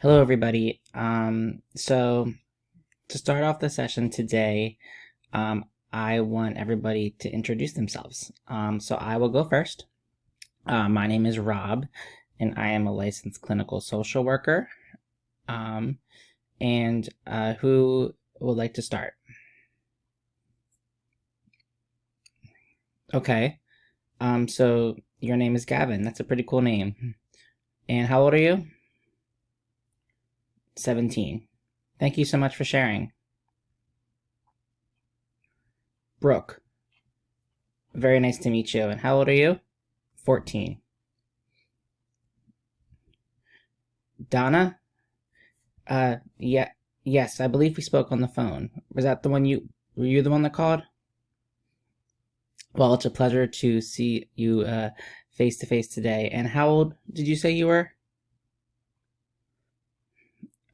Hello, everybody. So to start off the session today, I want everybody to introduce themselves. So I will go first. My name is Rob, and I am a licensed clinical social worker. And who would like to start? Okay. So your name is Gavin. That's a pretty cool name. And how old are you? 17. Thank you so much for sharing. Brooke. Very nice to meet you. And how old are you? 14. Donna? Yeah, yes, I believe we spoke on the phone. Was that the one were you the one that called? Well, it's a pleasure to see you face to face today. And how old did you say you were?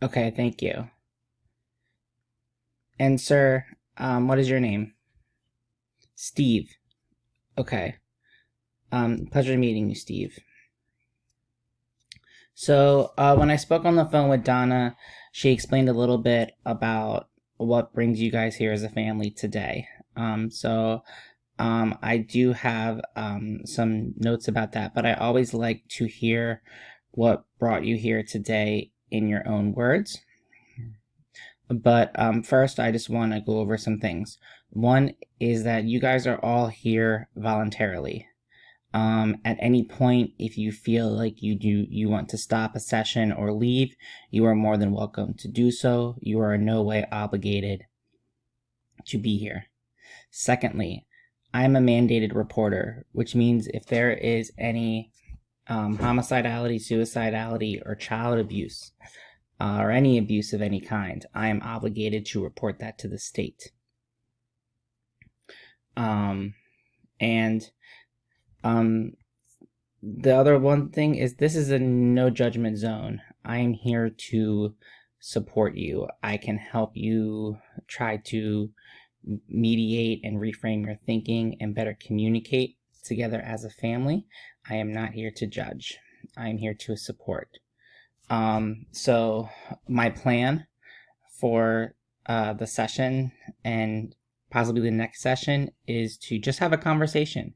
Okay, thank you. And sir, what is your name? Steve. Okay. Pleasure meeting you, Steve. So, when I spoke on the phone with Donna, she explained a little bit about what brings you guys here as a family today. I do have some notes about that, but I always like to hear what brought you here today in your own words. But first, I just want to go over some things. One is that you guys are all here voluntarily. At any point, if you feel like you want to stop a session or leave, you are more than welcome to do so. You are in no way obligated to be here. Secondly, I'm a mandated reporter, which means if there is any homicidality, suicidality, or child abuse, or any abuse of any kind, I am obligated to report that to the state. The other one thing is this is a no judgment zone. I am here to support you. I can help you try to mediate and reframe your thinking and better communicate together as a family. I am not here to judge. I am here to support. So my plan for the session and possibly the next session is to just have a conversation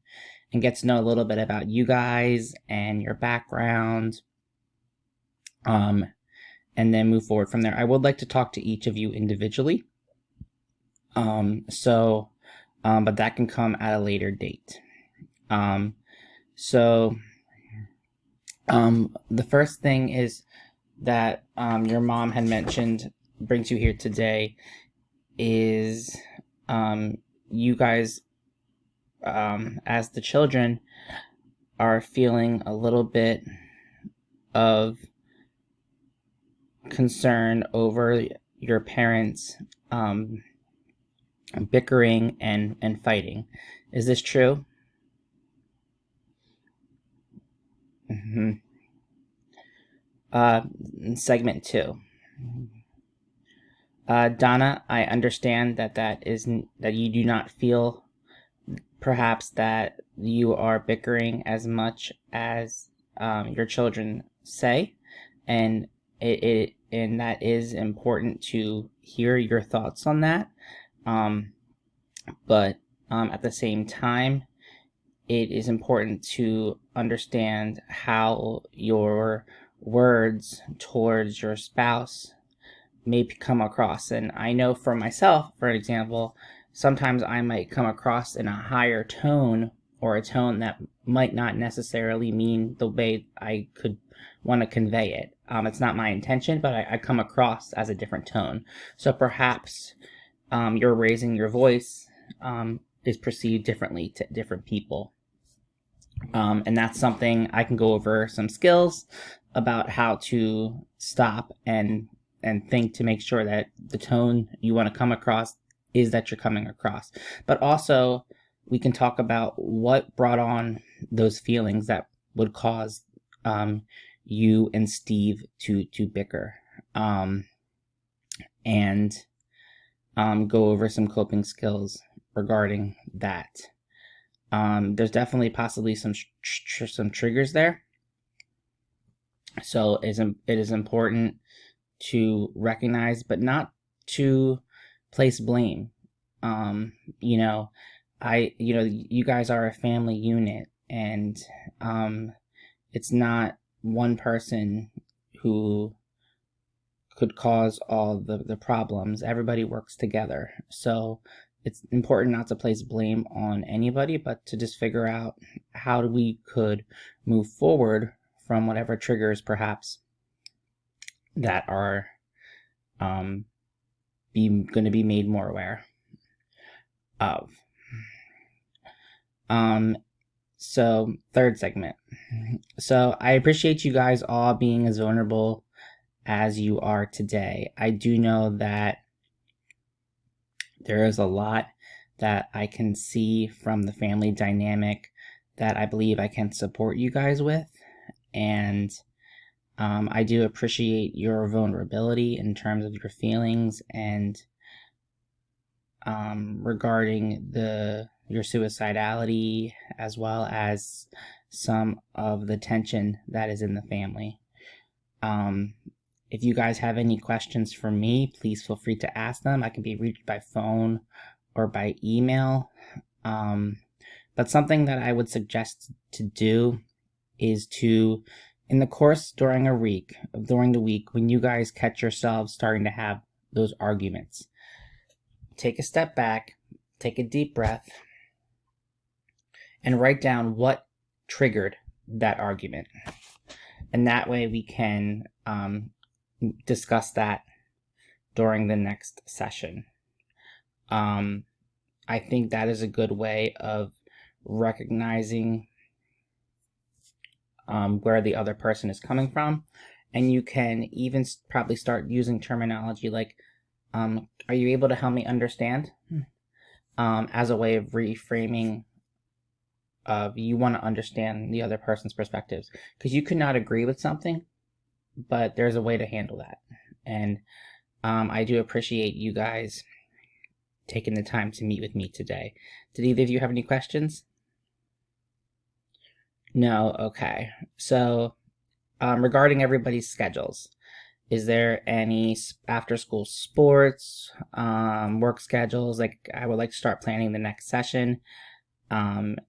and get to know a little bit about you guys and your background, and then move forward from there. I would like to talk to each of you individually, but that can come at a later date. The first thing is that your mom had mentioned brings you here today is you guys, as the children, are feeling a little bit of concern over your parents bickering and fighting. Is this true? Mm-hmm. Segment 2. Donna, I understand that you do not feel perhaps that you are bickering as much as your children say, and and that is important to hear your thoughts on that. But at the same time, it is important to understand how your words towards your spouse may come across. And I know for myself, for example, sometimes I might come across in a higher tone or a tone that might not necessarily mean the way I could want to convey it. It's not my intention, but I come across as a different tone. So perhaps your raising your voice is perceived differently to different people. And that's something I can go over some skills about how to stop and think to make sure that the tone you want to come across is that you're coming across. But also, we can talk about what brought on those feelings that would cause you and Steve to bicker, and go over some coping skills regarding that. There's definitely possibly some triggers there. So it is important to recognize, but not to place blame. Um, you know, you guys are a family unit, and it's not one person who could cause all the problems. Everybody works together. So it's important not to place blame on anybody, but to just figure out how we could move forward from whatever triggers perhaps that are going to be made more aware of. So third segment. So I appreciate you guys all being as vulnerable as you are today. I do know that there is a lot that I can see from the family dynamic that I believe I can support you guys with. And I do appreciate your vulnerability in terms of your feelings and regarding your suicidality, as well as some of the tension that is in the family. If you guys have any questions for me, please feel free to ask them. I can be reached by phone or by email. But something that I would suggest to do is to, in the course during the week, when you guys catch yourselves starting to have those arguments, take a step back, take a deep breath, and write down what triggered that argument. And that way we can discuss that during the next session. I think that is a good way of recognizing where the other person is coming from. And you can even probably start using terminology like, are you able to help me understand? As a way of reframing of you want to understand the other person's perspectives. Because you could not agree with something, but there's a way to handle that. And I do appreciate you guys taking the time to meet with me today. Did either of you have any questions? No? Okay. So regarding everybody's schedules, is there any after school sports, work schedules? Like, I would like to start planning the next session, and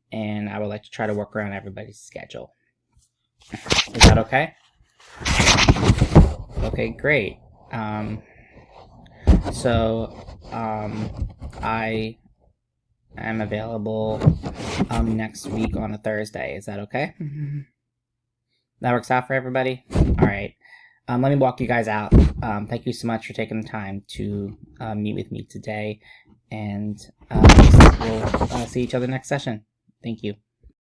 I would like to try to work around everybody's schedule. Is that okay? Okay, great. I am available next week on a Thursday. Is that okay? That works out for everybody? All right. Let me walk you guys out. Thank you so much for taking the time to meet with me today. And we'll see each other next session. Thank you.